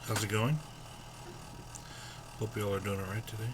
How's it going? Hope you all are doing alright today.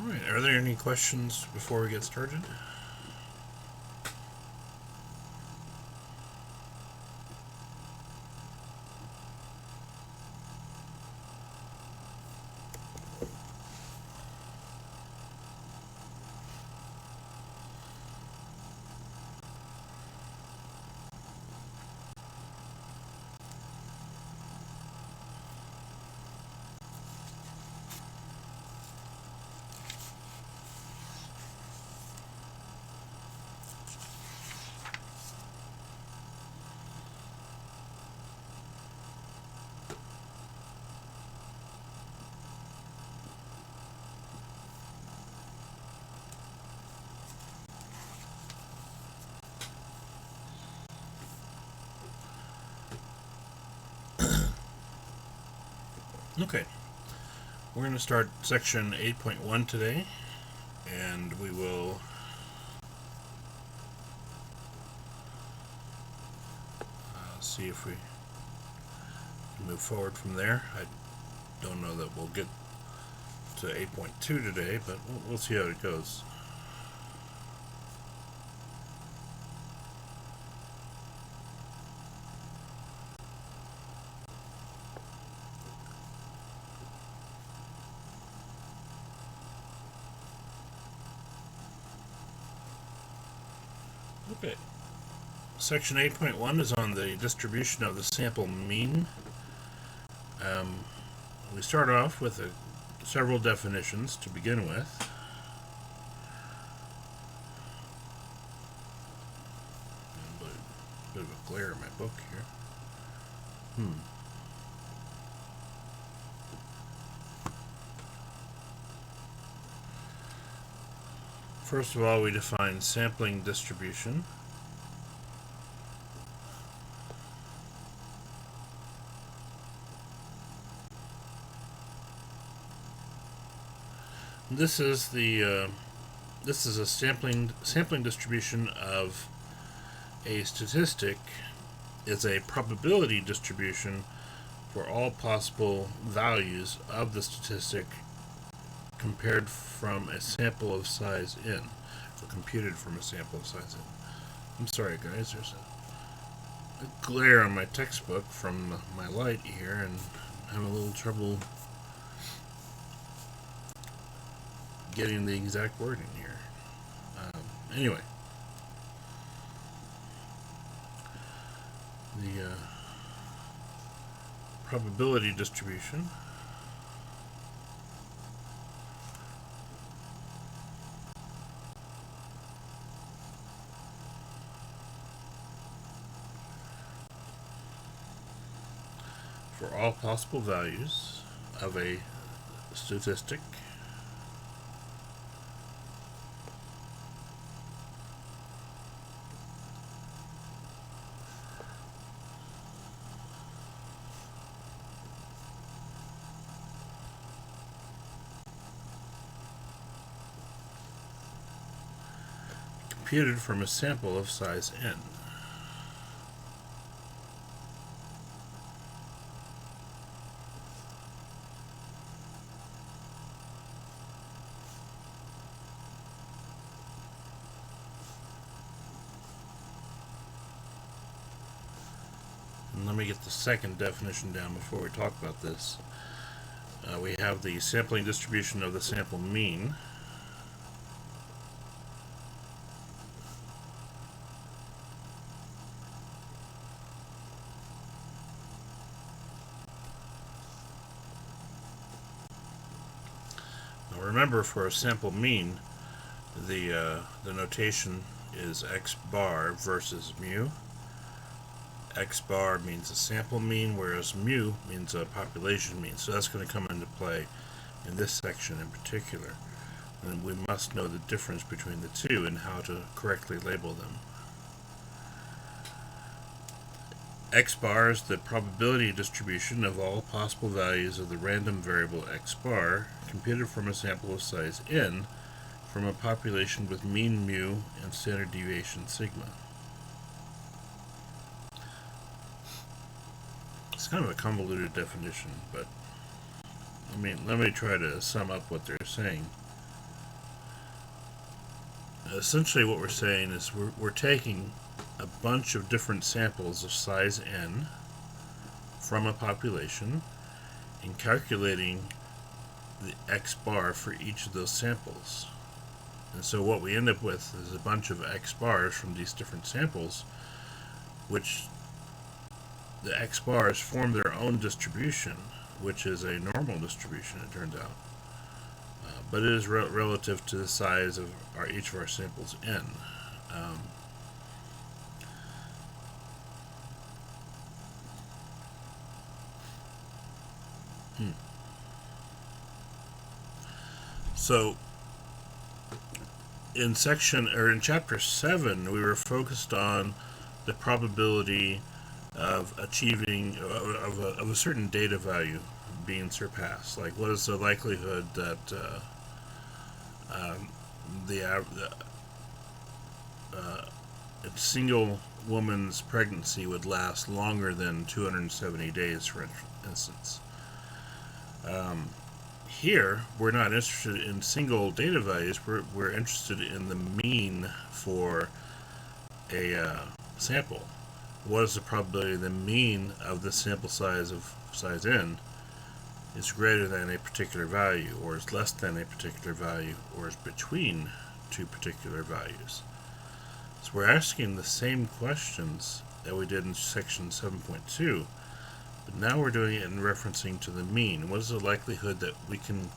Alright, are there any questions before we get started? Okay, we're going to start section 8.1 today, and we will see if we can move forward from there. I don't know that we'll get to 8.2 today, but we'll see how it goes. Okay. Section 8.1 is on the distribution of the sample mean. We start off with several definitions to begin with. A bit of a glare in my book here. First of all, we define sampling distribution. This is a sampling distribution of a statistic. Is a probability distribution for all possible values of the statistic compared from a sample of size n, or computed from a sample of size n. I'm sorry, guys. There's a glare on my textbook from my light here, and I'm having a little trouble getting the exact wording here. Anyway, the probability distribution for all possible values of a statistic computed from a sample of size n. And let me get the second definition down before we talk about this. We have the sampling distribution of the sample mean. Now remember, for a sample mean, the notation is x bar versus mu. X bar means a sample mean, whereas mu means a population mean. So that's going to come into play in this section in particular. And we must know the difference between the two and how to correctly label them. X bar is the probability distribution of all possible values of the random variable x bar computed from a sample of size n from a population with mean mu and standard deviation sigma. It's kind of a convoluted definition, but let me try to sum up what they're saying. Essentially what we're saying is we're taking a bunch of different samples of size n from a population and calculating the x bar for each of those samples. And so what we end up with is a bunch of x bars from these different samples, which the x bars form their own distribution, which is a normal distribution, it turns out. But it is relative to the size of each of our samples n. So in chapter 7, we were focused on the probability of achieving of a certain data value being surpassed. Like, what is the likelihood that a single woman's pregnancy would last longer than 270 days, for instance. Here, we're not interested in single data values. We're interested in the mean for a sample. What is the probability the mean of the sample size of size n is greater than a particular value, or is less than a particular value, or is between two particular values? So we're asking the same questions that we did in section 7.2, but now we're doing it in referencing to the mean. What is the likelihood that we can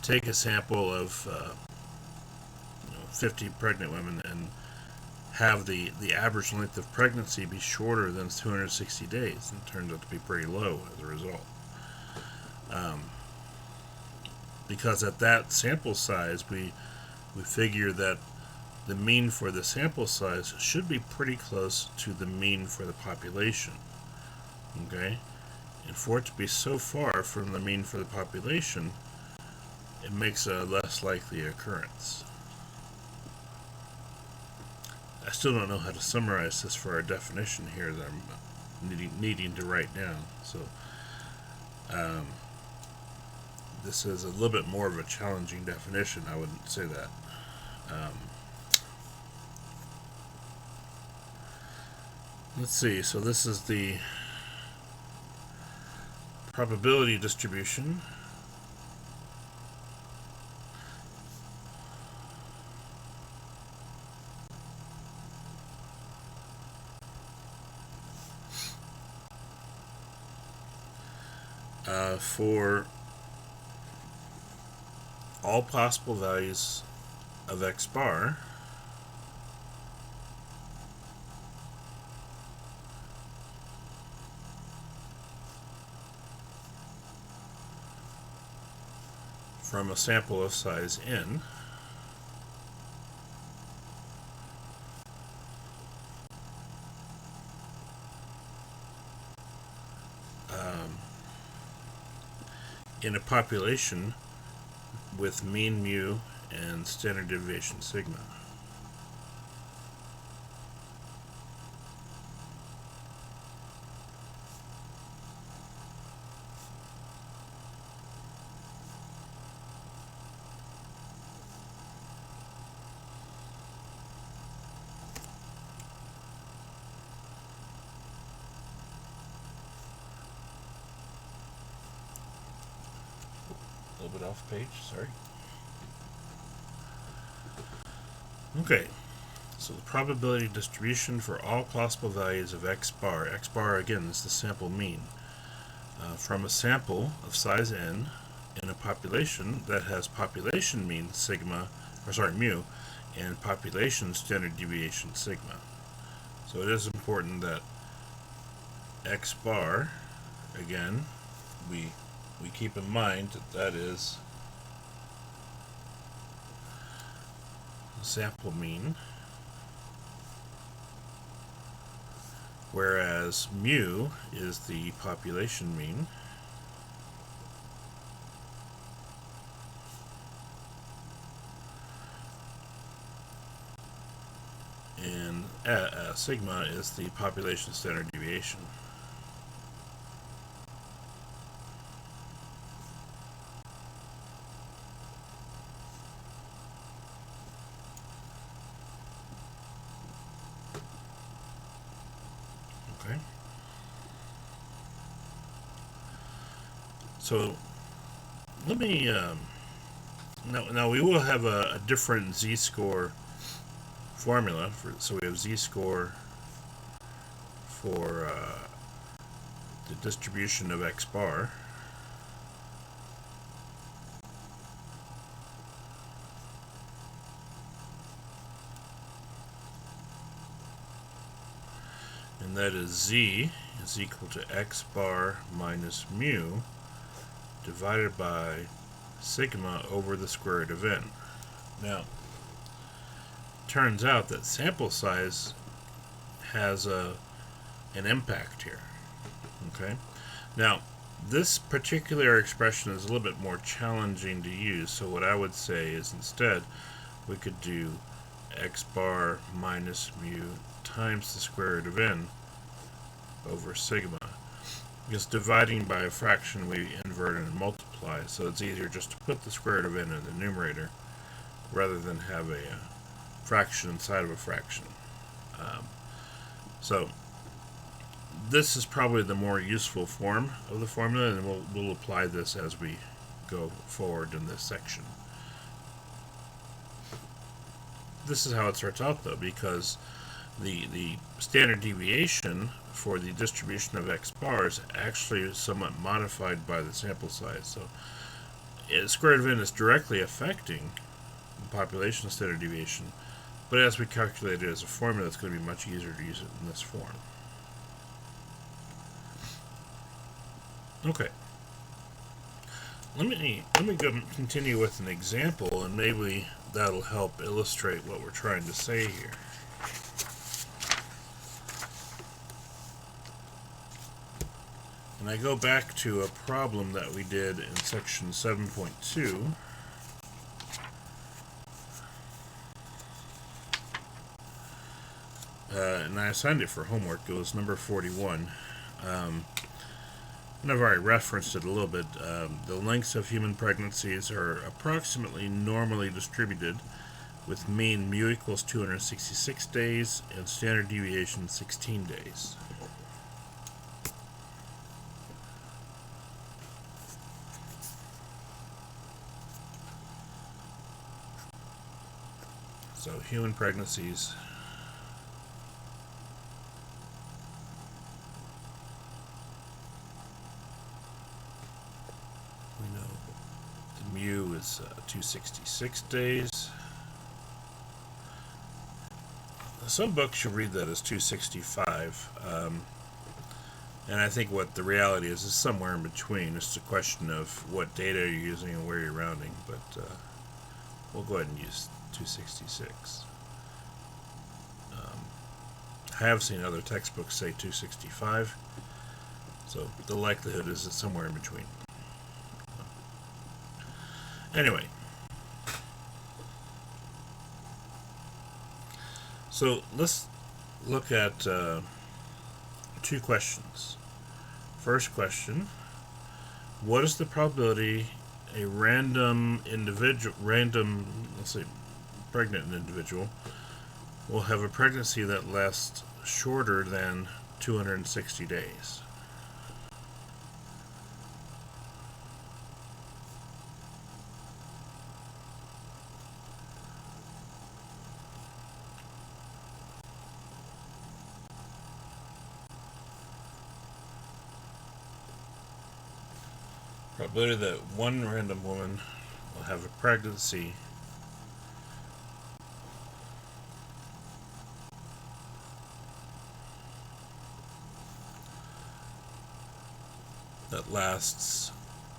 take a sample of 50 pregnant women and have the average length of pregnancy be shorter than 260 days? And it turns out to be pretty low as a result. Because at that sample size, we figure that the mean for the sample size should be pretty close to the mean for the population. Okay? And for it to be so far from the mean for the population, it makes a less likely occurrence. I still don't know how to summarize this for our definition here that I'm needing to write down. So this is a little bit more of a challenging definition. I wouldn't say that. Let's see. So this is the probability distribution. For all possible values of x bar, from a sample of size n, in a population with mean mu and standard deviation sigma. little bit off page, sorry. Okay, so the probability distribution for all possible values of x bar. X bar, again, is the sample mean. From a sample of size n in a population that has population mean mu, and population standard deviation sigma. So it is important that x bar, again, we keep in mind that is the sample mean, whereas mu is the population mean, and sigma is the population standard deviation. Okay. So let me now we will have a different z-score formula so we have z-score for the distribution of x bar, and that is z is equal to x bar minus mu divided by sigma over the square root of n. Now, turns out that sample size has an impact here. Okay. Now, this particular expression is a little bit more challenging to use, so what I would say is instead we could do x bar minus mu times the square root of n over sigma. Because dividing by a fraction we invert and multiply, so it's easier just to put the square root of n in the numerator rather than have a fraction inside of a fraction. So this is probably the more useful form of the formula, and we'll apply this as we go forward in this section. This is how it starts out, though, because the standard deviation for the distribution of x bar is actually somewhat modified by the sample size. So square root of n is directly affecting the population standard deviation, but as we calculate it as a formula, it's going to be much easier to use it in this form. Okay. Let me continue with an example, and maybe that'll help illustrate what we're trying to say here. And I go back to a problem that we did in section 7.2. And I assigned it for homework. It was number 41. And I've already referenced it a little bit. The lengths of human pregnancies are approximately normally distributed, with mean mu equals 266 days and standard deviation 16 days. So human pregnancies mu is 266 days. Some books you read that as 265, and I think what the reality is somewhere in between. It's a question of what data you're using and where you're rounding, but we'll go ahead and use 266. I have seen other textbooks say 265, so the likelihood is it's somewhere in between. Anyway, so let's look at two questions. First question, what is the probability a let's say pregnant individual, will have a pregnancy that lasts shorter than 260 days? Probability that one random woman will have a pregnancy that lasts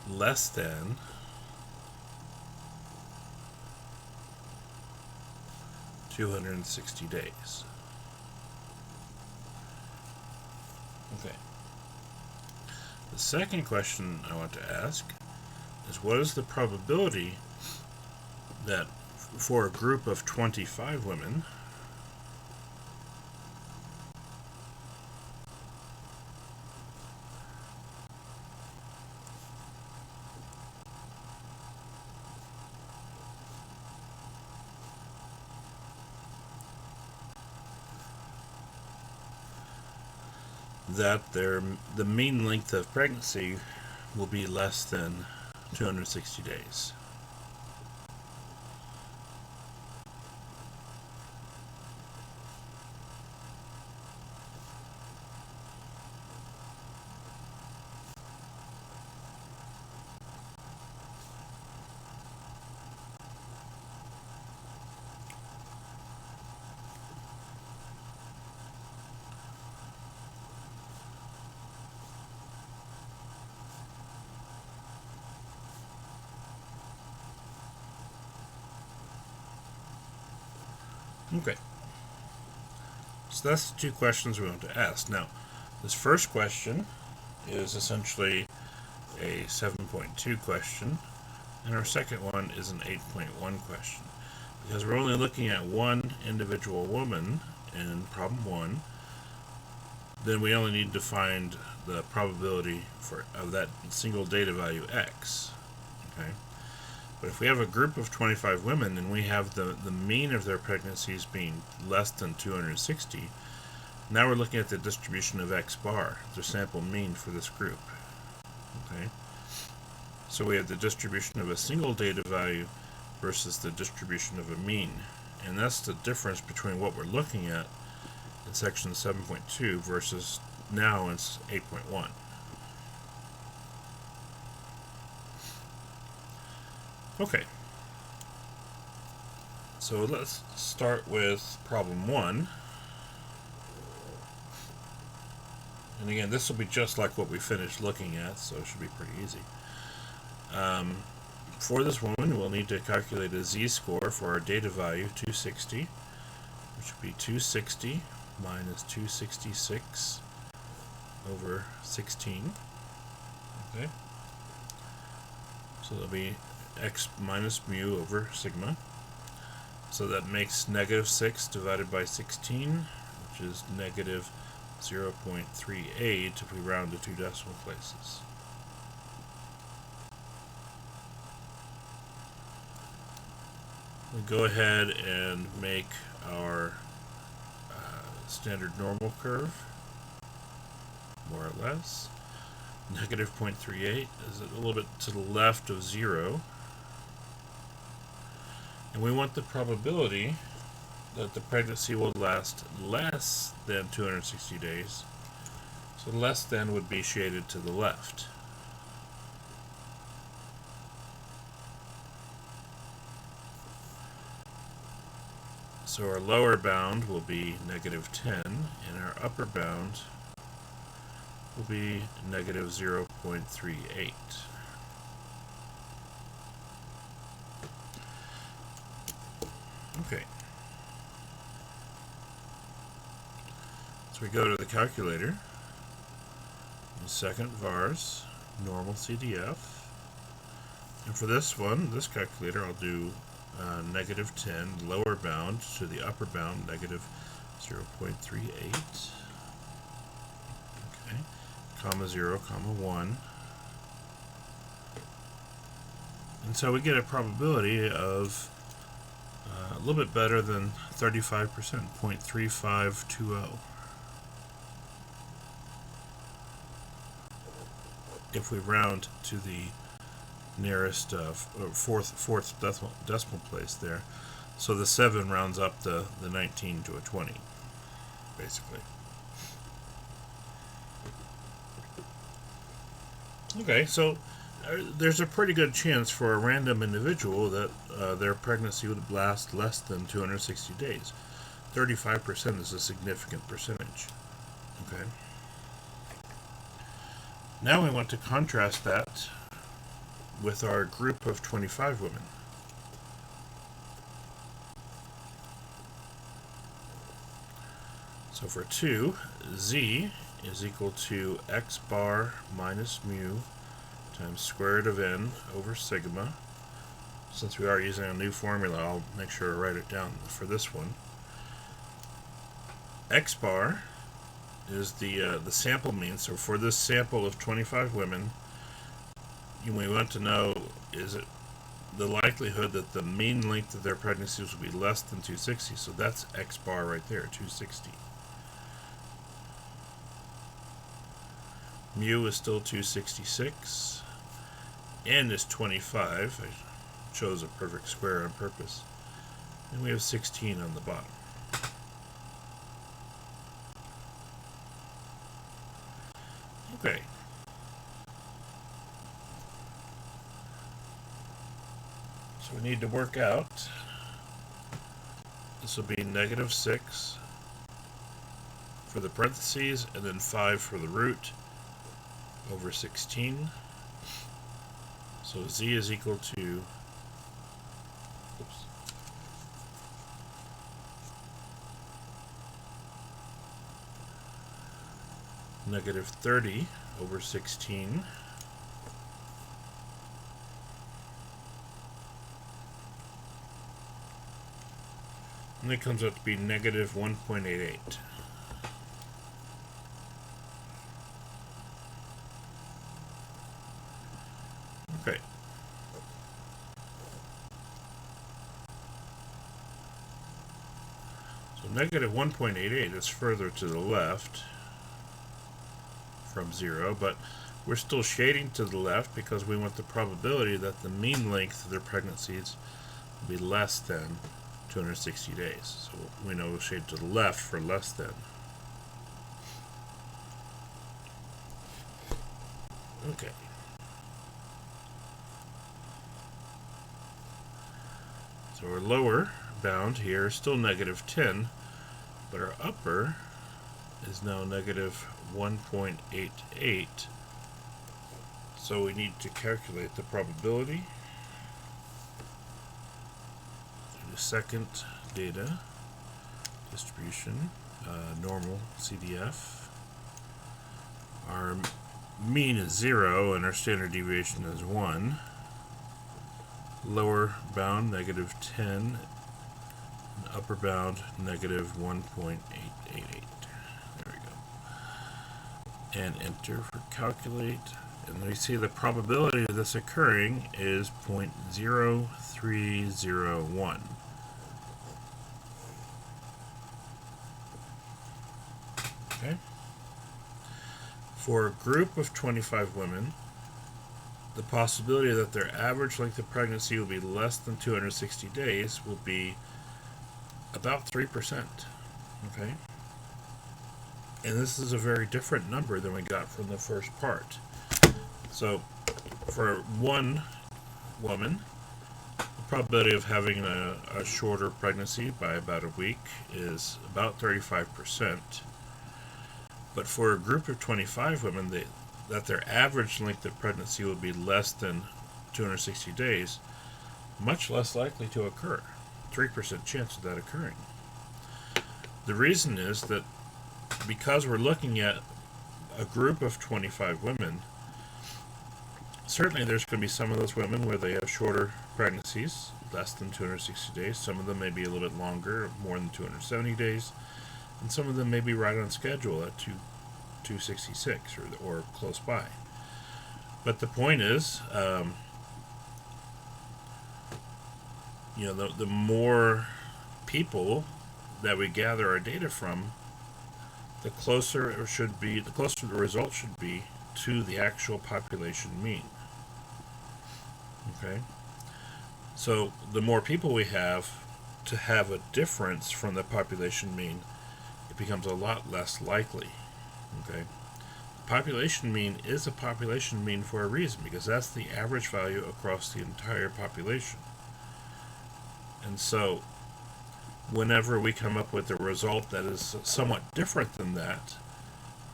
less than 260 days. Okay. The second question I want to ask is, what is the probability that for a group of 25 women that the mean length of pregnancy will be less than 260 days? Okay. So that's the two questions we want to ask. Now, this first question is essentially a 7.2 question, and our second one is an 8.1 question. Because we're only looking at one individual woman in problem 1, then we only need to find the probability of that single data value x. Okay? But if we have a group of 25 women and we have the mean of their pregnancies being less than 260, now we're looking at the distribution of x bar, the sample mean for this group. Okay? So we have the distribution of a single data value versus the distribution of a mean. And that's the difference between what we're looking at in section 7.2 versus now in 8.1. Okay, so let's start with problem 1. And again, this will be just like what we finished looking at, so it should be pretty easy. For this woman, we'll need to calculate a z-score for our data value, 260, which would be 260 minus 266 over 16. Okay, so that'll be x minus mu over sigma. So that makes negative 6 divided by 16, which is negative 0.38 if we round to 2 decimal places. We go ahead and make our standard normal curve, more or less. Negative 0.38 is a little bit to the left of 0. And we want the probability that the pregnancy will last less than 260 days. So less than would be shaded to the left. So our lower bound will be negative 10, and our upper bound will be negative 0.38. Okay. So we go to the calculator. Second vars, normal CDF. And for this one, this calculator, I'll do negative 10, lower bound to the upper bound, negative 0.38. Okay. Comma 0, comma 1. And so we get a probability of a little bit better than 35%, 0.3520. If we round to the nearest fourth decimal place there. So the 7 rounds up the 19 to a 20, basically. Okay, so there's a pretty good chance for a random individual that their pregnancy would last less than 260 days. 35% is a significant percentage. Okay. Now we want to contrast that with our group of 25 women. So for 2, z is equal to x bar minus mu times square root of n over sigma. Since we are using a new formula, I'll make sure to write it down for this one. X bar is the sample mean. So for this sample of 25 women, we want to know, is it the likelihood that the mean length of their pregnancies will be less than 260. So that's X bar right there, 260. Mu is still 266. N is 25. I chose a perfect square on purpose. And we have 16 on the bottom. Okay. So we need to work out, this will be negative 6 for the parentheses, and then 5 for the root, over 16. So z is equal to, negative 30 over 16. And it comes out to be negative 1.88. Okay. So negative 1.88 is further to the left from 0, but we're still shading to the left because we want the probability that the mean length of their pregnancies will be less than 260 days. So we know we'll shade to the left for less than. Okay. So our lower bound here is still negative 10, but our upper is now negative 1.88. So we need to calculate the probability. The second data distribution, normal CDF. Our mean is 0 and our standard deviation is 1. Lower bound negative 10, and upper bound negative 1.888. There we go. And enter for calculate. And we see the probability of this occurring is 0.0301. Okay. For a group of 25 women, the possibility that their average length of pregnancy will be less than 260 days will be about 3%. Okay? And this is a very different number than we got from the first part. So, for one woman, the probability of having a shorter pregnancy by about a week is about 35%. But for a group of 25 women, that their average length of pregnancy will be less than 260 days, much less likely to occur. 3% chance of that occurring. The reason is that because we're looking at a group of 25 women, certainly there's going to be some of those women where they have shorter pregnancies, less than 260 days. Some of them may be a little bit longer, more than 270 days. And some of them may be right on schedule at 266 or close by. But the point is, the more people that we gather our data from, the closer the result should be to the actual population mean. Okay? So the more people we have to have a difference from the population mean, it becomes a lot less likely. Okay? population mean is a population mean for a reason, because that's the average value across the entire population. And so, whenever we come up with a result that is somewhat different than that,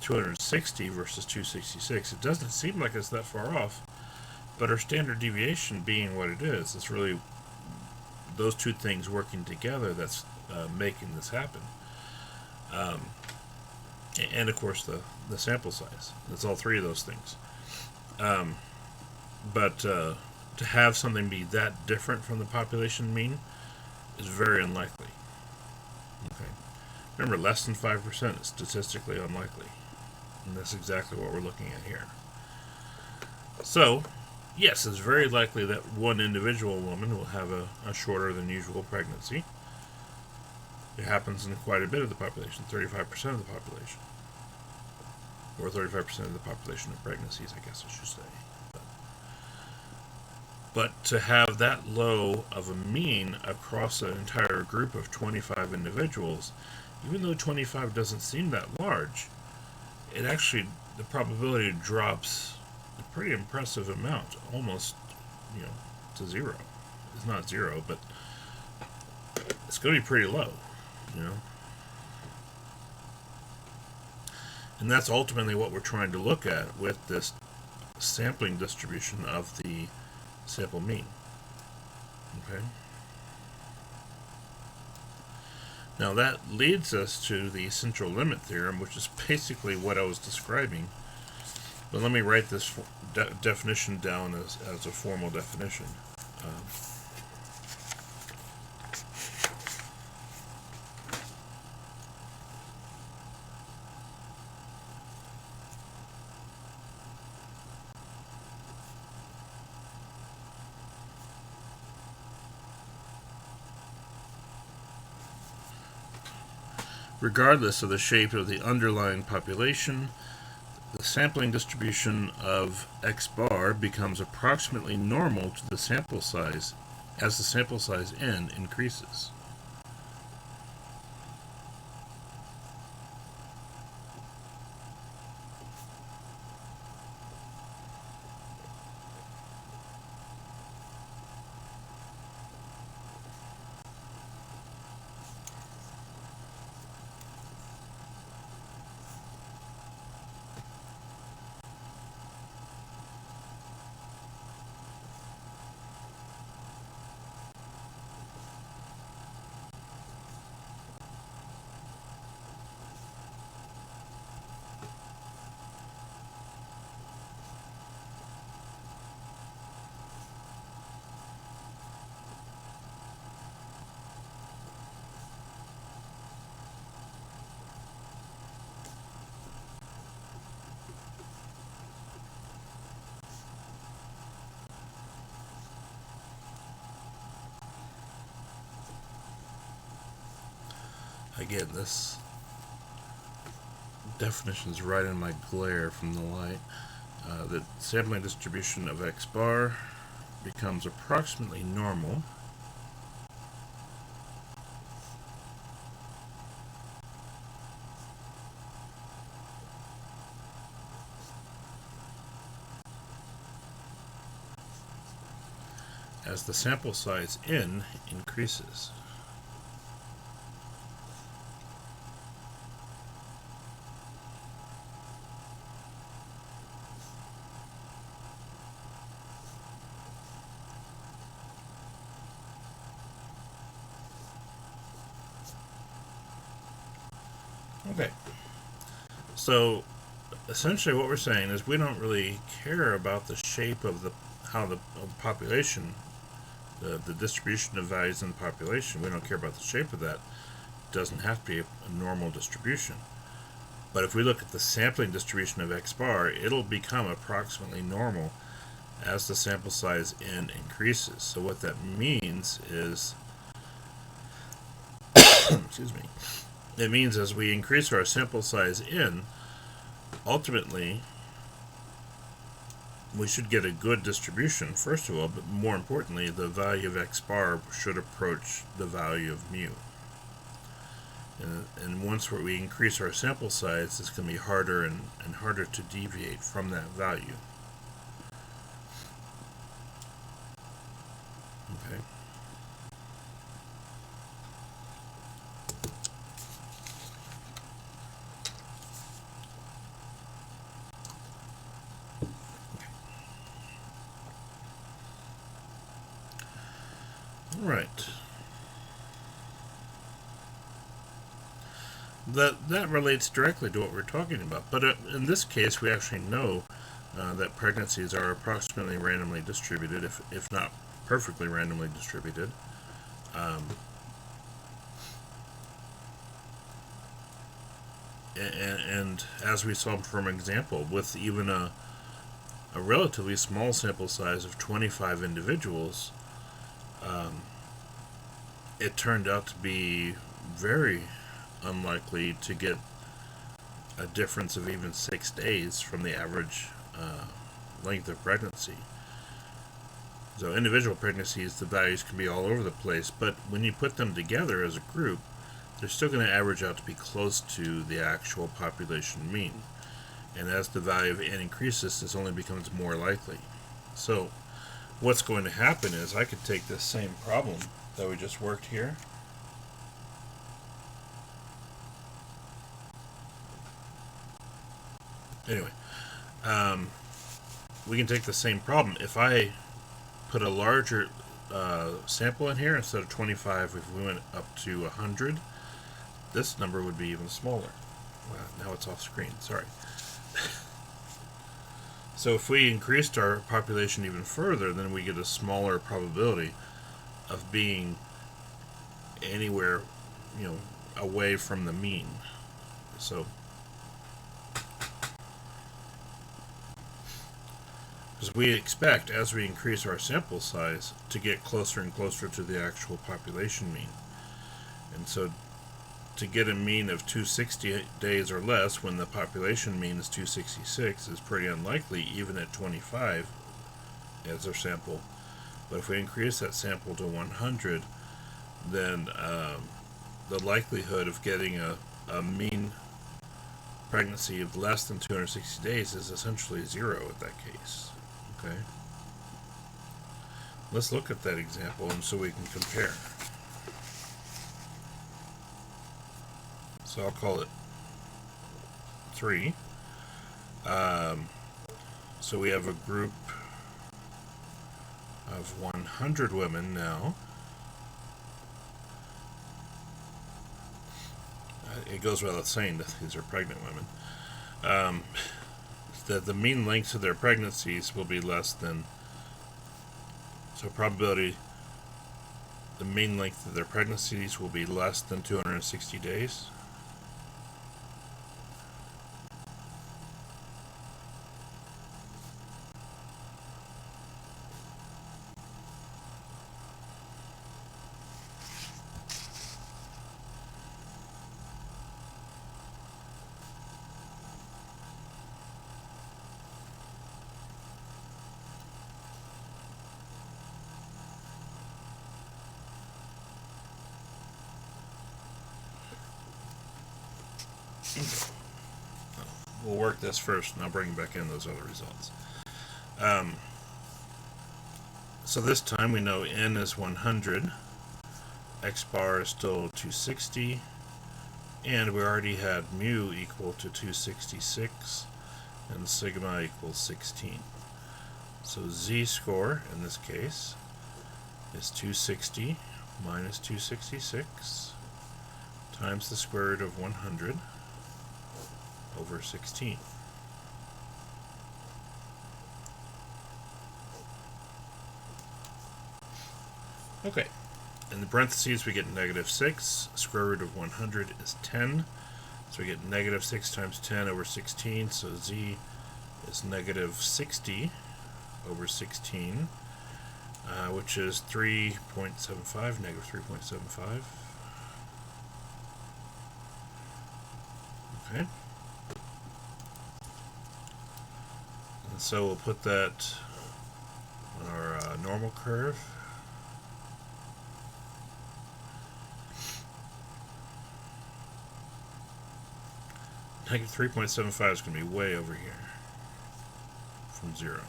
260 versus 266, it doesn't seem like it's that far off, but our standard deviation being what it is, it's really those two things working together that's making this happen. And of course the sample size. It's all three of those things. But to have something be that different from the population mean is very unlikely. Okay. Remember, less than 5% is statistically unlikely. And that's exactly what we're looking at here. So, yes, it's very likely that one individual woman will have a shorter than usual pregnancy. It happens in quite a bit of the population, 35% of the population. Or 35% of the population of pregnancies, I guess I should say. But to have that low of a mean across an entire group of 25 individuals, even though 25 doesn't seem that large, it actually, the probability drops a pretty impressive amount, almost, to zero. It's not zero, but it's going to be pretty low, And that's ultimately what we're trying to look at with this sampling distribution of the sample mean. Okay. Now that leads us to the central limit theorem, which is basically what I was describing. But let me write this definition down as a formal definition. Regardless of the shape of the underlying population, the sampling distribution of x bar becomes approximately normal to the sample size as the sample size n increases. Again, this definition is right in my glare from the light. The sampling distribution of x bar becomes approximately normal as the sample size n increases. Okay, so essentially what we're saying is we don't really care about the shape of the population, the distribution of values in the population. We don't care about the shape of that. It doesn't have to be a normal distribution. But if we look at the sampling distribution of x bar, it'll become approximately normal as the sample size n increases. So what that means is, excuse me, it means as we increase our sample size n, ultimately we should get a good distribution, first of all, but more importantly, the value of x bar should approach the value of mu. And once we increase our sample size, it's going to be harder and harder to deviate from that value. Okay. All right. That relates directly to what we're talking about. But in this case, we actually know that pregnancies are approximately randomly distributed, if not perfectly randomly distributed. And as we saw from an example, with even a relatively small sample size of 25 individuals, it turned out to be very unlikely to get a difference of even 6 days from the average length of pregnancy. So individual pregnancies, the values can be all over the place, but when you put them together as a group, they're still going to average out to be close to the actual population mean. And as the value of n increases, this only becomes more likely. So what's going to happen is I could take this same problem that we just worked here, anyway, we can take the same problem. If I put a larger sample in here, instead of 25, if we went up to 100, this number would be even smaller. Wow, now it's off screen, sorry. So if we increased our population even further, then we get a smaller probability of being anywhere, away from the mean. So because we expect, as we increase our sample size, to get closer and closer to the actual population mean. And so to get a mean of 260 days or less when the population mean is 266 is pretty unlikely, even at 25 as our sample. But if we increase that sample to 100, then the likelihood of getting a mean pregnancy of less than 260 days is essentially zero in that case. Okay. Let's look at that example and so we can compare. So I'll call it 3. So we have a group of 100 women now. It goes without saying that these are pregnant women. That the mean lengths of their pregnancies will be less than, so probability, the mean length of their pregnancies will be less than 260 days. We'll work this first, and I'll bring back in those other results. So this time we know n is 100, x bar is still 260, and we already had mu equal to 266, and sigma equals 16. So z-score, in this case, is 260 minus 266 times the square root of 100 over 16. Okay, in the parentheses we get negative 6, square root of 100 is 10, so we get negative 6 times 10 over 16, so z is negative 60 over 16, which is 3.75, negative 3.75. Okay. And so we'll put that on our normal curve. Negative 3.75 is going to be way over here from 0.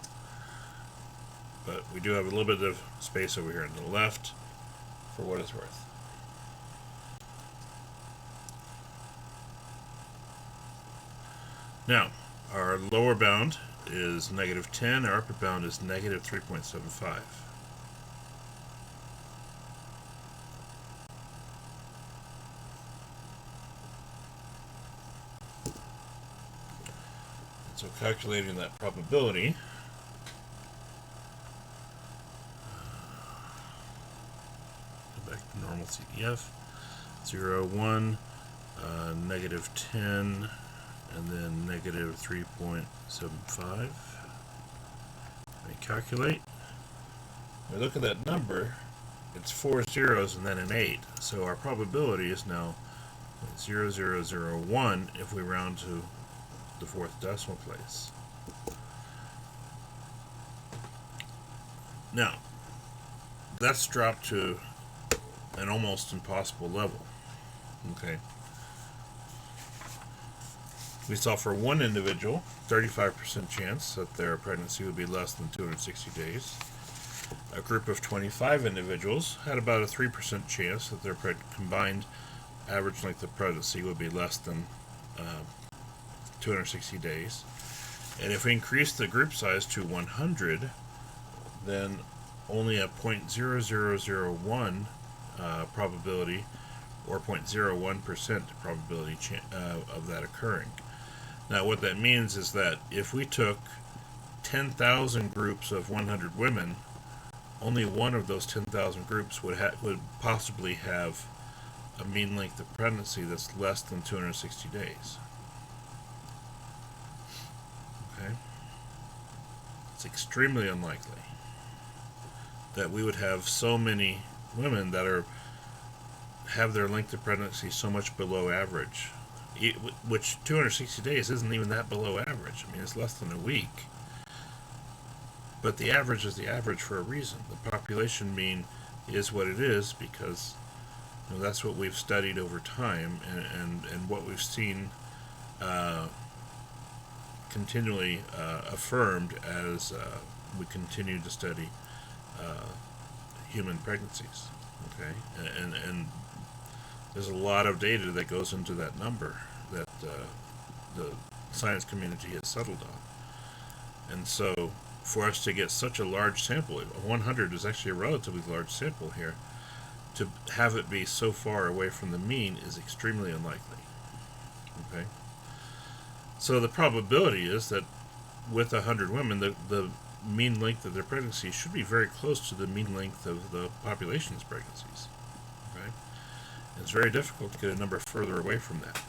But we do have a little bit of space over here on the left for what it's worth. Now, our lower bound is negative 10, our upper bound is negative 3.75. So calculating that probability, go back to normal CDF, 0, 1, negative 10, and then negative 3.75. We calculate. We look at that number, it's 4 zeros and then an 8. So our probability is now 0.0001 if we round to the 4th decimal place. Now, that's dropped to an almost impossible level. Okay. We saw for one individual, 35% chance that their pregnancy would be less than 260 days. A group of 25 individuals had about a 3% chance that their combined average length of pregnancy would be less than 260 days. And if we increase the group size to 100, then only a 0.0001 probability or 0.01% probability of that occurring. Now what that means is that if we took 10,000 groups of 100 women, only one of those 10,000 groups would possibly have a mean length of pregnancy that's less than 260 days. Okay? It's extremely unlikely that we would have so many women that have their length of pregnancy so much below average, which 260 days isn't even that below average. I mean, it's less than a week. But the average is the average for a reason. The population mean is what it is because that's what we've studied over time and what we've seen continually affirmed as we continue to study human pregnancies. Okay, and there's a lot of data that goes into that number that the science community has settled on. And so for us to get such a large sample, 100 is actually a relatively large sample here, to have it be so far away from the mean is extremely unlikely. Okay, so the probability is that with 100 women, the mean length of their pregnancy should be very close to the mean length of the population's pregnancies. Okay, it's very difficult to get a number further away from that.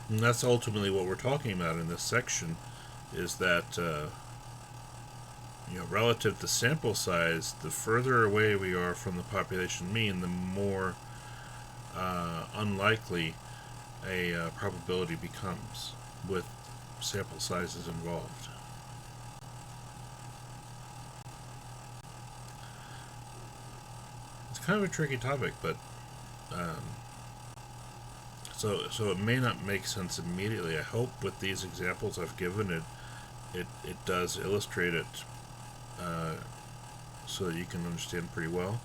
And that's ultimately what we're talking about in this section, is that relative to sample size, the further away we are from the population mean, the more unlikely a probability becomes with sample sizes involved. It's kind of a tricky topic, but so it may not make sense immediately. I hope with these examples I've given it does illustrate it so that you can understand pretty well.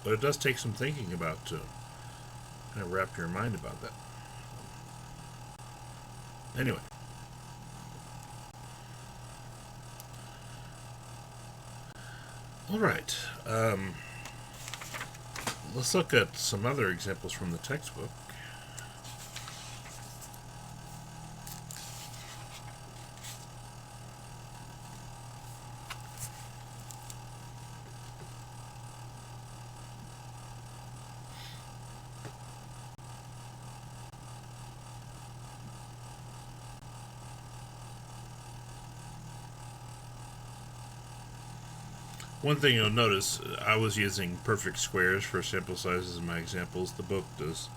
But it does take some thinking about to kind of wrap your mind about that. Anyway. Alright. Let's look at some other examples from the textbook. One thing you'll notice, I was using perfect squares for sample sizes in my examples. The book does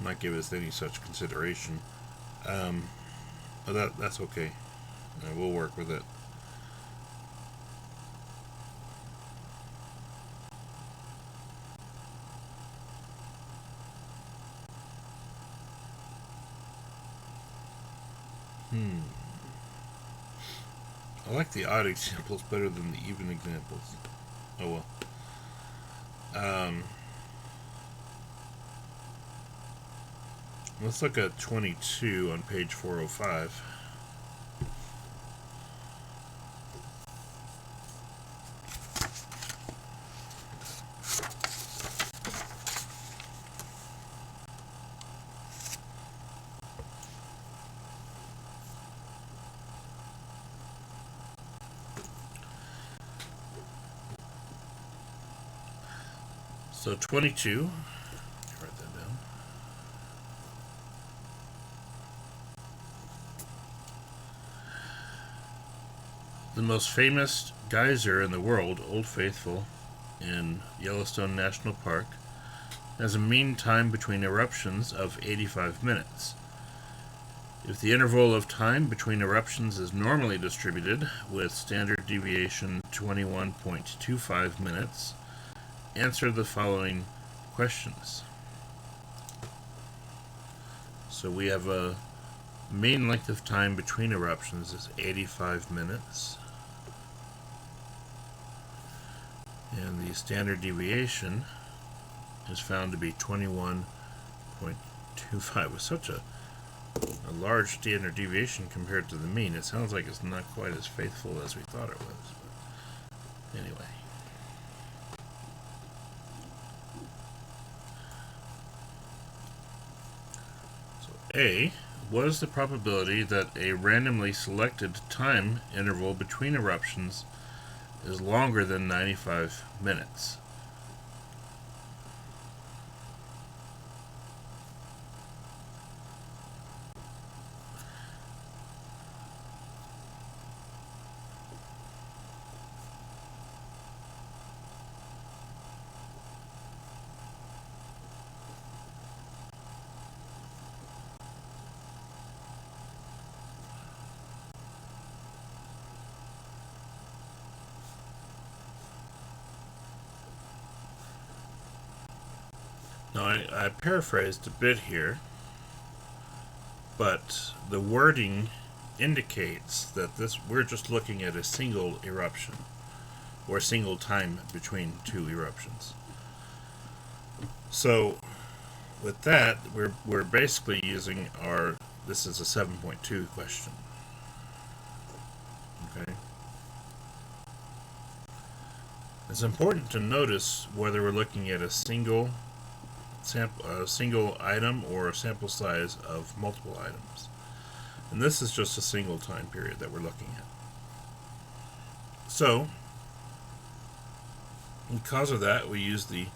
not give us any such consideration. But that's okay. We'll work with it. I like the odd examples better than the even examples. Oh well. Let's look at 22 on page 405. So 22, write that down. The most famous geyser in the world, Old Faithful, in Yellowstone National Park, has a mean time between eruptions of 85 minutes. If the interval of time between eruptions is normally distributed, with standard deviation 21.25 minutes, answer the following questions. So we have a mean length of time between eruptions is 85 minutes. And the standard deviation is found to be 21.25. With such a large standard deviation compared to the mean, it sounds like it's not quite as faithful as we thought it was. But anyway. A. What is the probability that a randomly selected time interval between eruptions is longer than 95 minutes? Now, I paraphrased a bit here, but the wording indicates that we're just looking at a single eruption, or a single time between two eruptions. So, with that, we're basically using this is a 7.2 question. Okay. It's important to notice whether we're looking at a single item or a sample size of multiple items. And this is just a single time period that we're looking at. So, because of that, we use the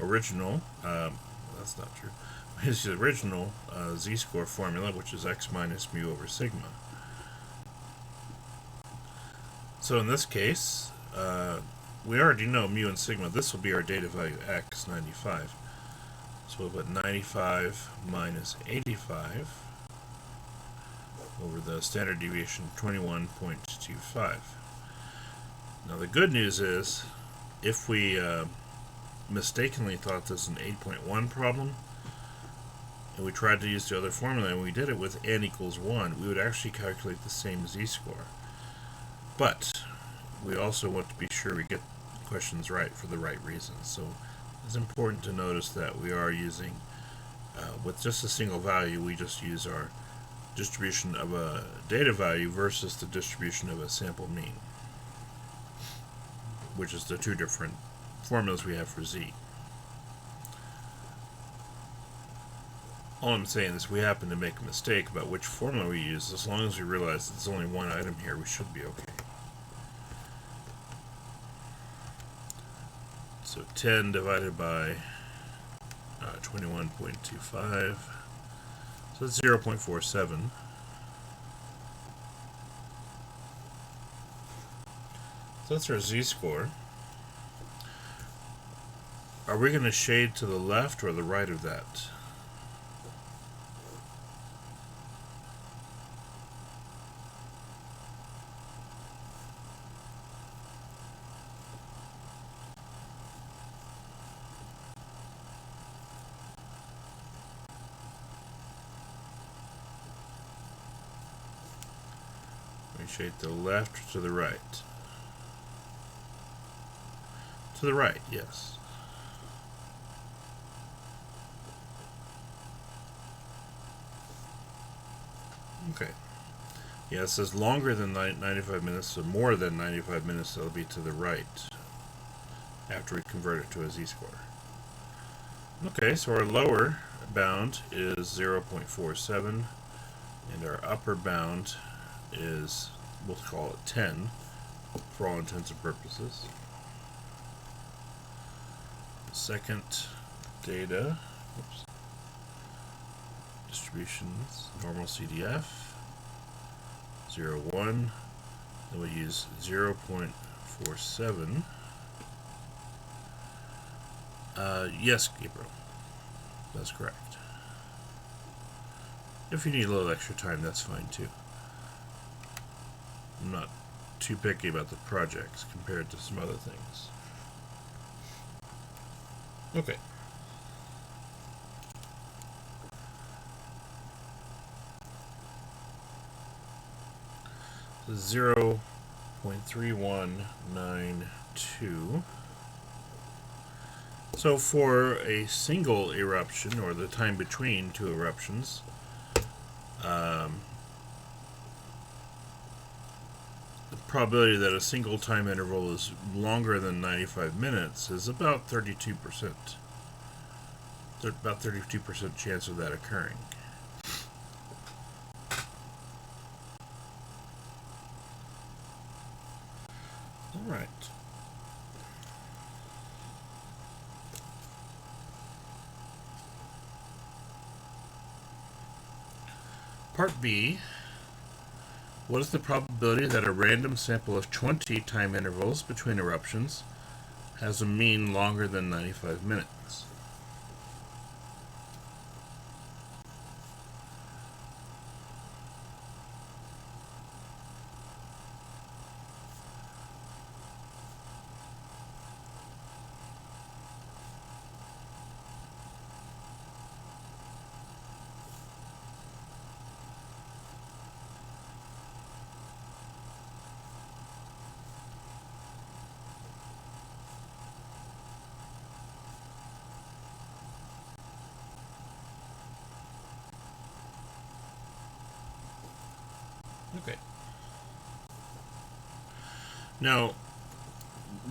original, that's not true, we use the original z-score formula, which is x minus mu over sigma. So in this case, we already know mu and sigma. This will be our data value x, 95. So we'll put 95 minus 85 over the standard deviation 21.25. Now the good news is, if we mistakenly thought this was an 8.1 problem, and we tried to use the other formula, and we did it with n equals 1, we would actually calculate the same z-score. But we also want to be sure we get questions right for the right reasons. So it's important to notice that we are using, with just a single value, we just use our distribution of a data value versus the distribution of a sample mean, which is the two different formulas we have for z. All I'm saying is, we happen to make a mistake about which formula we use. As long as we realize that there's only one item here, we should be okay. So 10 divided by 21.25, so that's 0.47. So that's our z-score. Are we going to shade to the left or the right of that? We shade to the left or to the right? To the right, yes. Okay. Yeah, it says longer than 95 minutes, so more than 95 minutes, that'll be to the right after we convert it to a z-score. Okay, so our lower bound is 0.47, and our upper bound is, we'll call it 10, for all intents and purposes. Second data, oops, distributions, normal CDF, 0, 1, then we use 0.47. Yes, Gabriel, that's correct. If you need a little extra time, that's fine too. I'm not too picky about the projects compared to some other things. Okay. So 0.3192. So for a single eruption, or the time between two eruptions, the probability that a single time interval is longer than 95 minutes is about 32%. There's about 32% chance of that occurring. All right. Part B. What is the probability that a random sample of 20 time intervals between eruptions has a mean longer than 95 minutes? Okay. Now,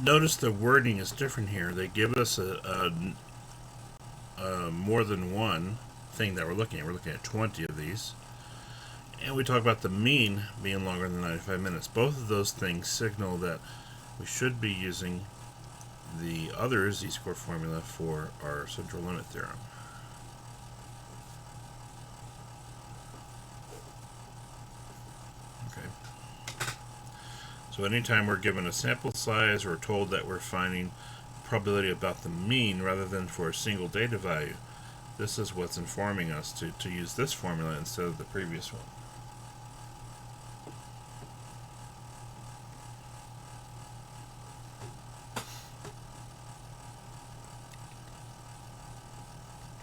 notice the wording is different here. They give us a more than one thing that we're looking at. We're looking at 20 of these. And we talk about the mean being longer than 95 minutes. Both of those things signal that we should be using the other z-score formula for our central limit theorem. Okay. So anytime we're given a sample size or told that we're finding probability about the mean rather than for a single data value, this is what's informing us to use this formula instead of the previous one.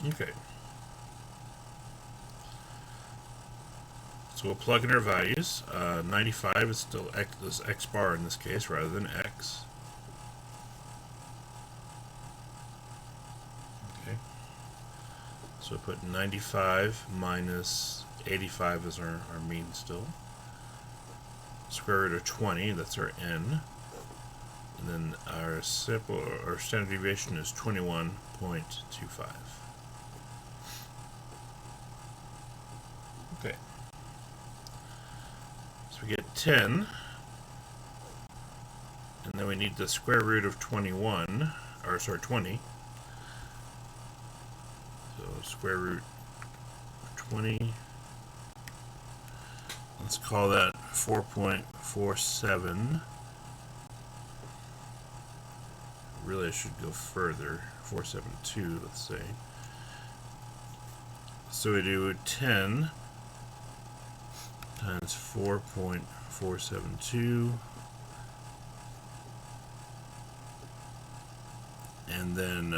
Okay. So we'll plug in our values. 95 is still x bar in this case rather than x. Okay. So we put 95 minus 85 as our mean still. Square root of 20, that's our n. And then our standard deviation is 21.25. Okay. So we get 10, and then we need the square root of 20. So square root 20, let's call that 4.47. Really I should go further, 472 let's say. So we do 10 times 4.472, and then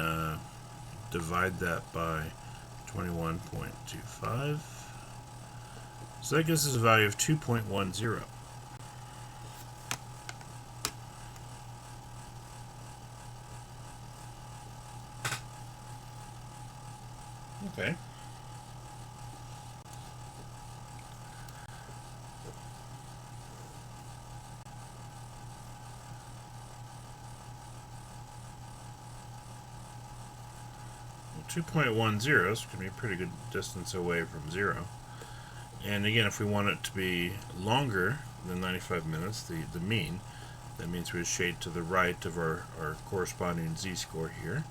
divide that by 21.25. So that gives us a value of 2.10. 2.10 is going to be a pretty good distance away from 0. And again, if we want it to be longer than 95 minutes, the mean, that means we shade to the right of our corresponding z-score here.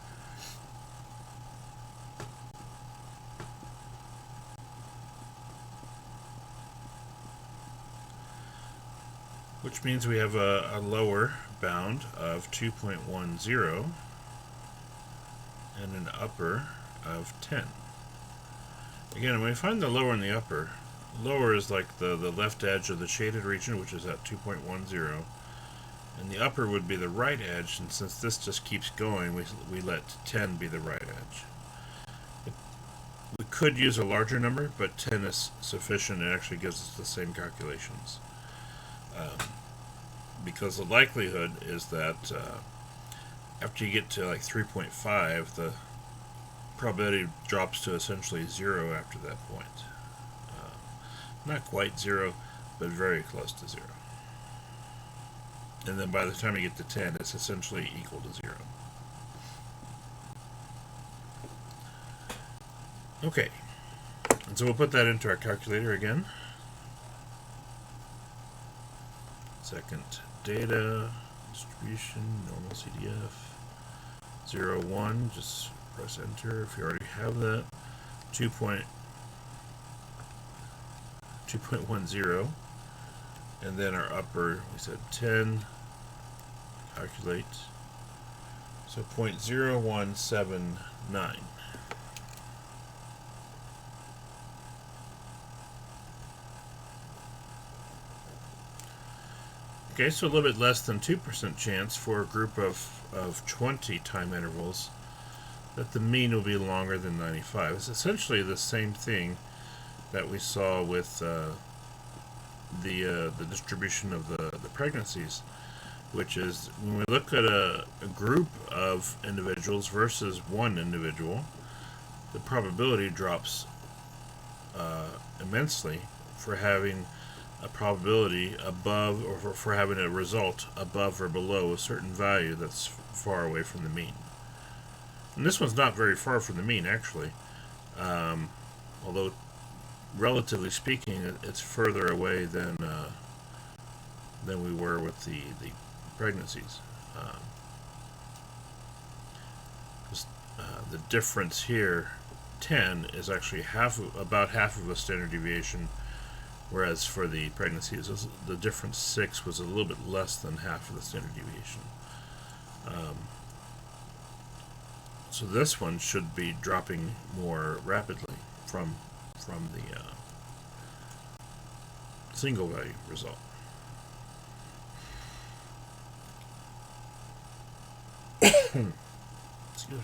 Which means we have a lower bound of 2.10 and an upper of 10. Again, when we find the lower and the upper, lower is like the left edge of the shaded region, which is at 2.10, and the upper would be the right edge, and since this just keeps going, we let 10 be the right edge. We could use a larger number, but 10 is sufficient. It actually gives us the same calculations. Because the likelihood is that after you get to like 3.5, the probability drops to essentially 0 after that point. Not quite 0, but very close to 0. And then by the time you get to 10, it's essentially equal to 0. Okay, and so we'll put that into our calculator again. Second data, distribution, normal CDF, 0, 1, just press enter if you already have that. 2.10, and then our upper, we said 10, calculate, so 0.0179. Okay, so a little bit less than 2% chance for a group of 20 time intervals that the mean will be longer than 95. It's essentially the same thing that we saw with the distribution of the pregnancies, which is when we look at a group of individuals versus one individual, the probability drops immensely for having a probability above, or for having a result above or below a certain value that's far away from the mean. And this one's not very far from the mean, actually. Although, relatively speaking, it's further away than we were with the pregnancies. The difference here, 10, is actually about half of a standard deviation, whereas for the pregnancies, the difference 6 was a little bit less than half of the standard deviation. So this one should be dropping more rapidly from the single value result. Excuse me.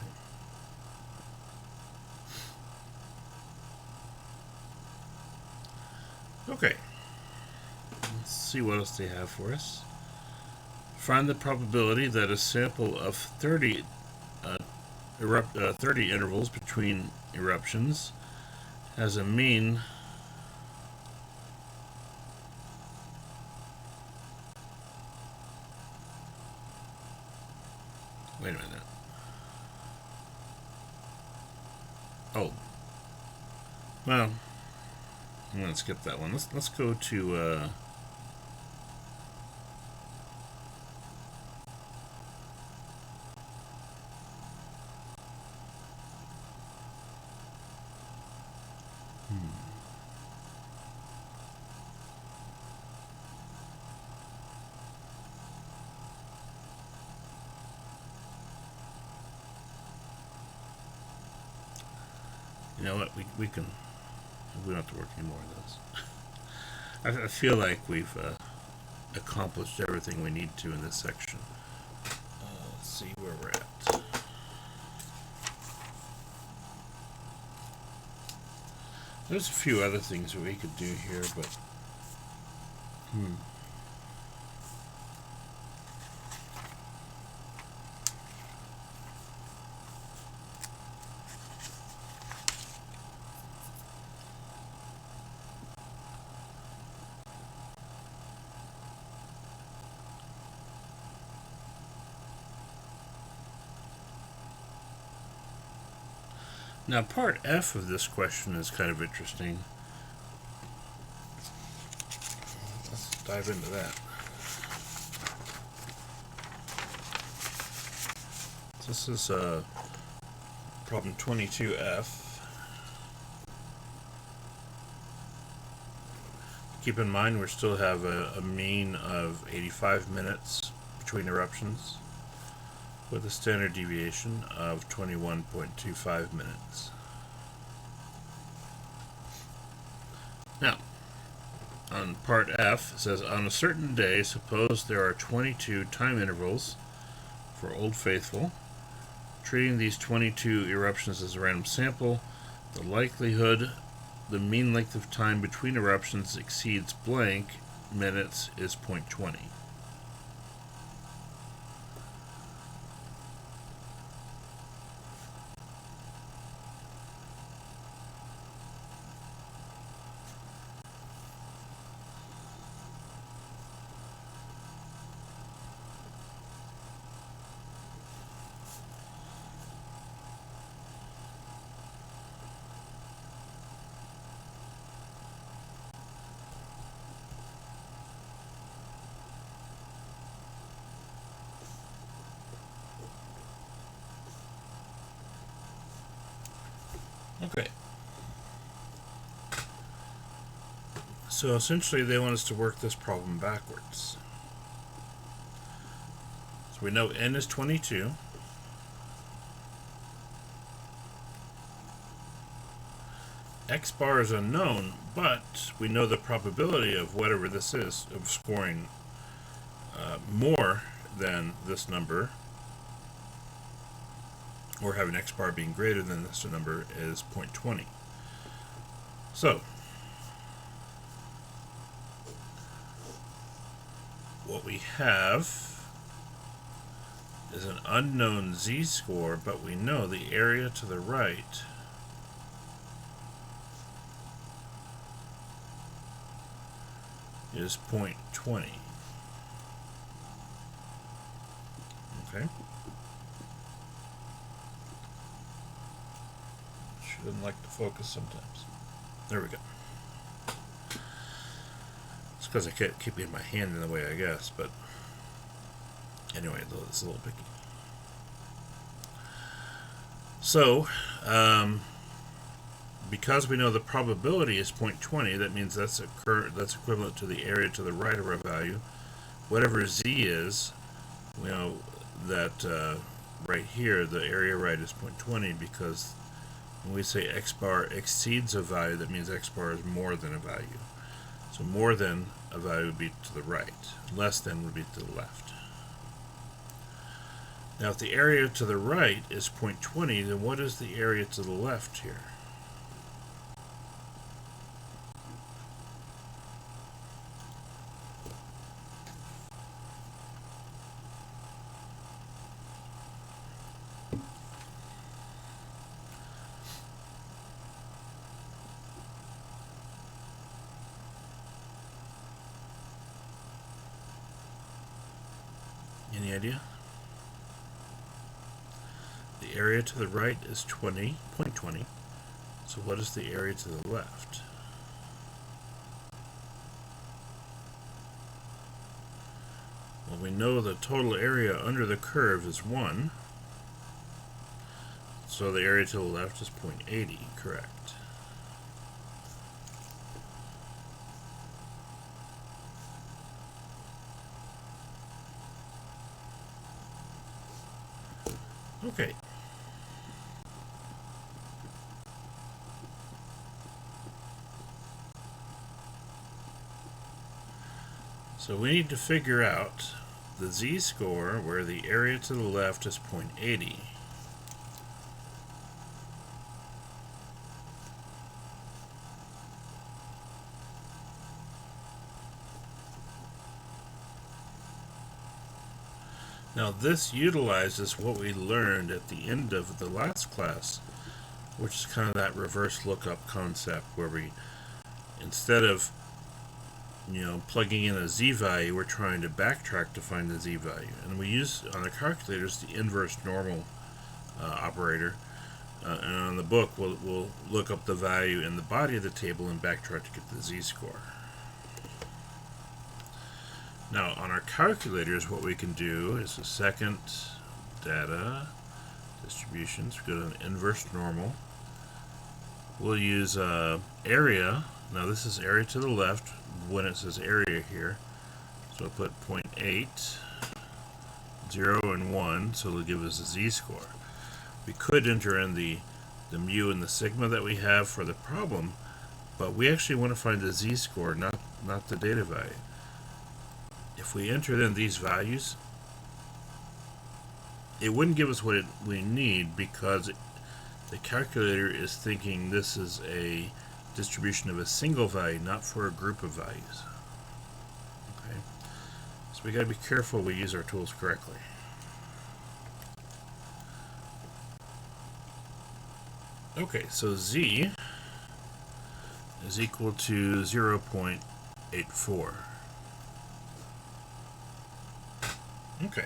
Okay, let's see what else they have for us. Find the probability that a sample of 30 intervals between eruptions has a mean wait a minute. Oh, well, I'm going to skip that one. Let's go to you know what, we don't have to work anymore on this. I feel like we've accomplished everything we need to in this section. Let's see where we're at. There's a few other things that we could do here, but Now, part F of this question is kind of interesting. Let's dive into that. This is problem 22F. Keep in mind we still have a mean of 85 minutes between eruptions, with a standard deviation of 21.25 minutes. Now, on part F, it says, on a certain day, suppose there are 22 time intervals for Old Faithful. Treating these 22 eruptions as a random sample, the likelihood the mean length of time between eruptions exceeds blank minutes is 0.20. Okay. So essentially they want us to work this problem backwards. So we know n is 22. X bar is unknown, but we know the probability of whatever this is of scoring more than this number, or having X bar being greater than this number, is 0.20. So what we have is an unknown z-score, but we know the area to the right is 0.20. Okay. She doesn't like to focus sometimes. There we go. It's because I kept keeping my hand in the way, I guess, but anyway, it's a little picky. So, because we know the probability is 0.20, that means that's equivalent to the area to the right of our value. Whatever z is, we know that right here, the area right is 0.20, because when we say x bar exceeds a value, that means x bar is more than a value. So more than a value would be to the right. Less than would be to the left. Now if the area to the right is 0.20, then what is the area to the left here? Any idea? The area to the right is 20.20. So what is the area to the left? Well, we know the total area under the curve is 1. So the area to the left is 0.80, correct. Okay. So we need to figure out the z-score where the area to the left is 0.80. Now this utilizes what we learned at the end of the last class, which is kind of that reverse lookup concept where we, instead of plugging in a z-value, we're trying to backtrack to find the z-value. And we use on the calculators the inverse normal operator, And on the book, we'll look up the value in the body of the table and backtrack to get the z-score. Now, on our calculators, what we can do is the second data distributions. We go to an inverse normal. We'll use area. Now, this is area to the left when it says area here. So I'll put 0.8, 0, and 1, so it'll give us a z-score. We could enter in the mu and the sigma that we have for the problem, but we actually want to find the z-score, not the data value. If we enter in these values, it wouldn't give us what we need because the calculator is thinking this is a distribution of a single value, not for a group of values. Okay, so we got to be careful we use our tools correctly. Okay, so z is equal to 0.84. Okay.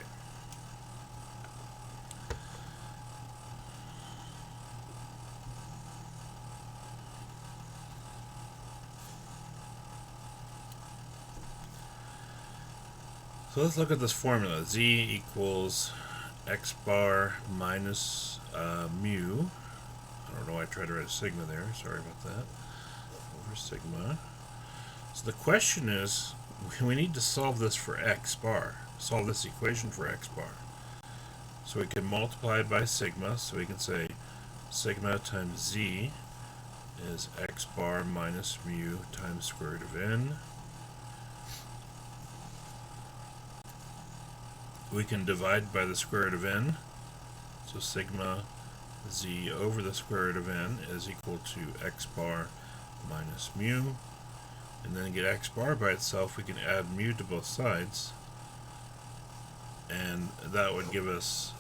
So let's look at this formula. Z equals x bar minus mu. I don't know why I tried to write a sigma there. Sorry about that. Over sigma. So the question is, we need to solve this for x bar. Solve this equation for x bar. So we can multiply it by sigma. So we can say sigma times z is x bar minus mu times square root of n. We can divide by the square root of n. So sigma z over the square root of n is equal to x bar minus mu. And then to get x bar by itself, we can add mu to both sides. And that would give us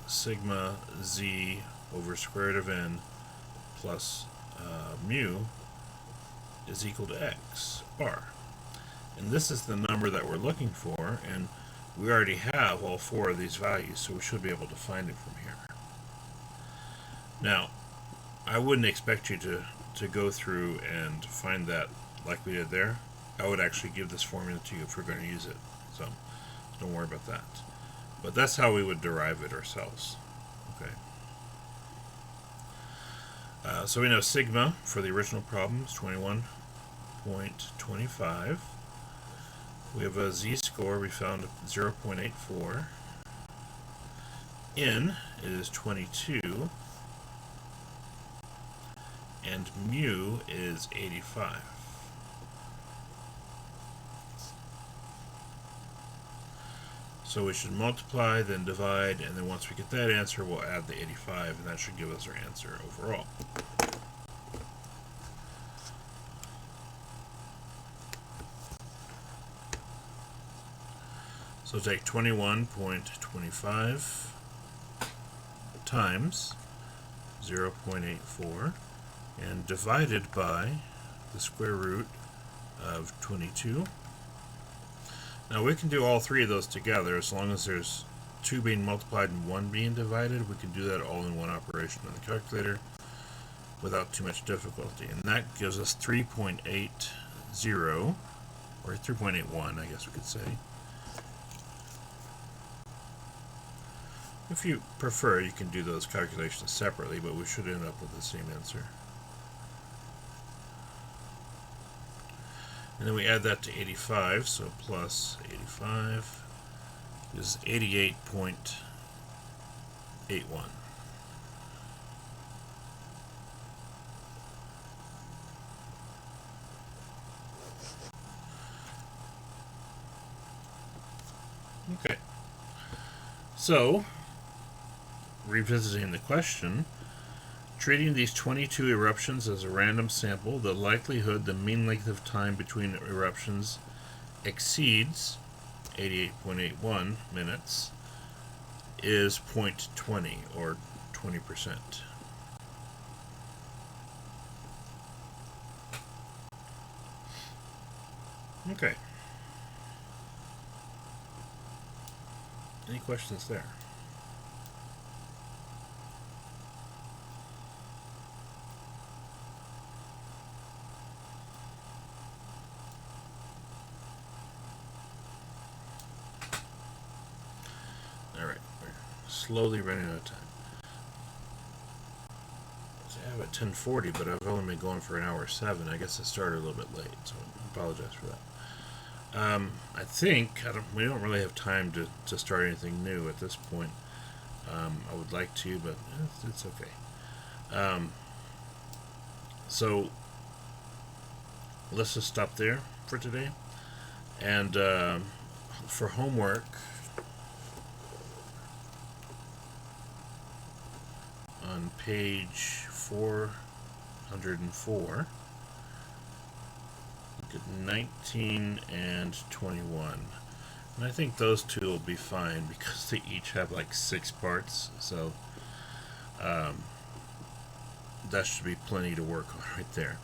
sigma z over square root of n plus mu is equal to x bar. And this is the number that we're looking for, and we already have all four of these values, so we should be able to find it from here. Now, I wouldn't expect you to go through and find that like we did there. I would actually give this formula to you if we're going to use it, so don't worry about that. But that's how we would derive it ourselves. Okay. So we know sigma for the original problem is 21.25. We have a z-score, we found 0.84. N is 22. And mu is 85. So we should multiply, then divide, and then once we get that answer, we'll add the 85, and that should give us our answer overall. So take 21.25 times 0.84 and divided by the square root of 22. Now we can do all three of those together as long as there's 2 being multiplied and 1 being divided. We can do that all in one operation on the calculator without too much difficulty. And that gives us 3.80, or 3.81, I guess we could say. If you prefer, you can do those calculations separately, but we should end up with the same answer. And then we add that to 85, so plus 85 is 88.81. Okay. So, revisiting the question, treating these 22 eruptions as a random sample, the likelihood the mean length of time between eruptions exceeds 88.81 minutes is 0.20, or 20%. Okay. Any questions there? slowly running out of time. I have at 10:40, but I've only been going for an hour 7. I guess I started a little bit late, so I apologize for that. I think we don't really have time to start anything new at this point. I would like to, but it's okay. So let's just stop there for today. And for homework, on page 404, look at 19 and 21. And I think those two will be fine because they each have like 6 parts, so that should be plenty to work on right there.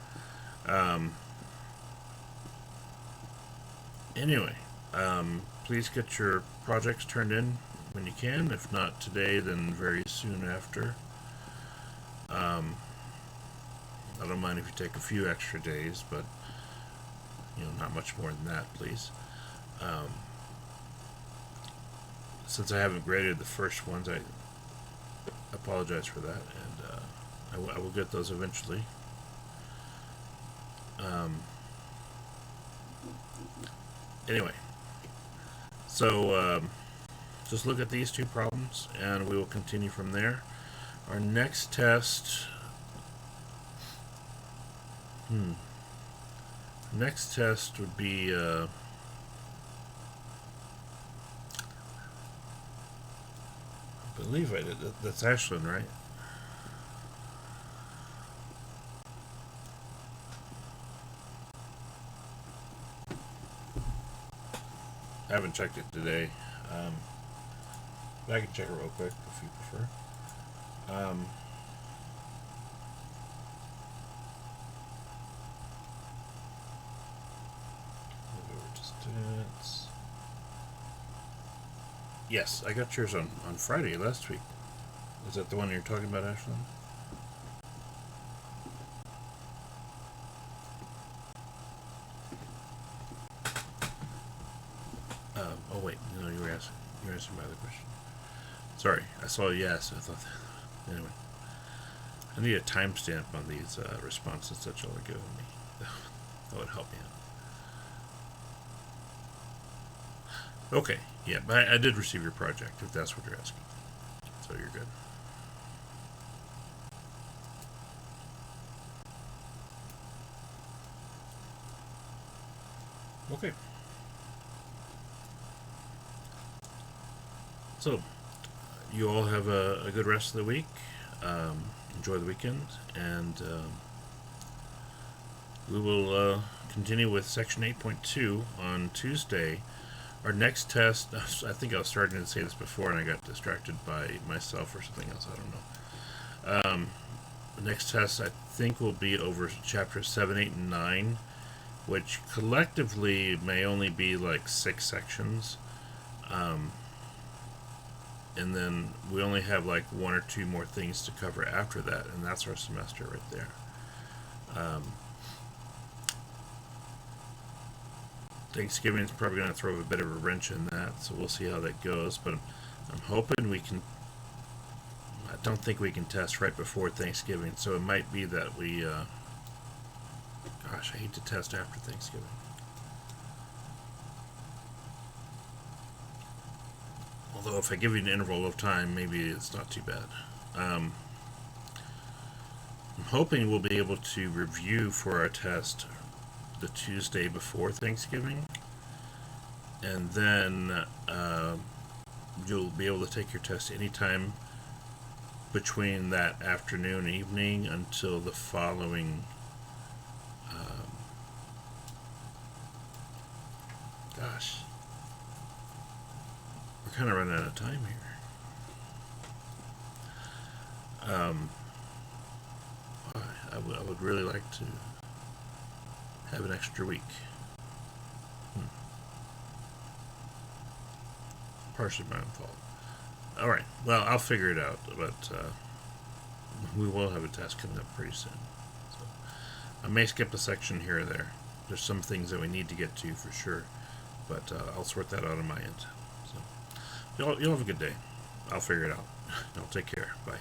Anyway, please get your projects turned in when you can. If not today, then very soon after. I don't mind if you take a few extra days, but not much more than that, please. Since I haven't graded the first ones, I apologize for that, and I will get those eventually. Anyway, so just look at these 2 problems, and we will continue from there. Our next test. Next test would be. I believe I did. That's Ashland, right? I haven't checked it today. But I can check it real quick if you prefer. Distance. Yes, I got yours on Friday last week. Is that the one you're talking about, Ashland? Oh wait, no, you were asking my other question. Sorry, I saw a yes. I thought that. Anyway, I need a timestamp on these responses that y'all are giving me. That would help me out. Okay, yeah, but I did receive your project, if that's what you're asking. So you're good. Okay. So, you all have a good rest of the week. Enjoy the weekend, and we will continue with section 8.2 on Tuesday. Our next test, I think I was starting to say this before and I got distracted by myself or something else, I don't know. The next test, I think, will be over chapters 7, 8, and 9, which collectively may only be like 6 sections. And then we only have like 1 or 2 more things to cover after that, and that's our semester right there. Thanksgiving is probably going to throw a bit of a wrench in that, so we'll see how that goes. But I'm hoping we can. I don't think we can test right before Thanksgiving, so it might be that we. Gosh, I hate to test after Thanksgiving. Although if I give you an interval of time, maybe it's not too bad. I'm hoping we'll be able to review for our test the Tuesday before Thanksgiving, and then you'll be able to take your test anytime between that afternoon and evening until the following gosh, we're kind of running out of time here. I would really like to have an extra week. Partially my own fault. Alright, well, I'll figure it out, but we will have a test coming up pretty soon. So I may skip a section here or there. There's some things that we need to get to for sure, but I'll sort that out on my end. So you'll have a good day. I'll figure it out. I'll take care. Bye.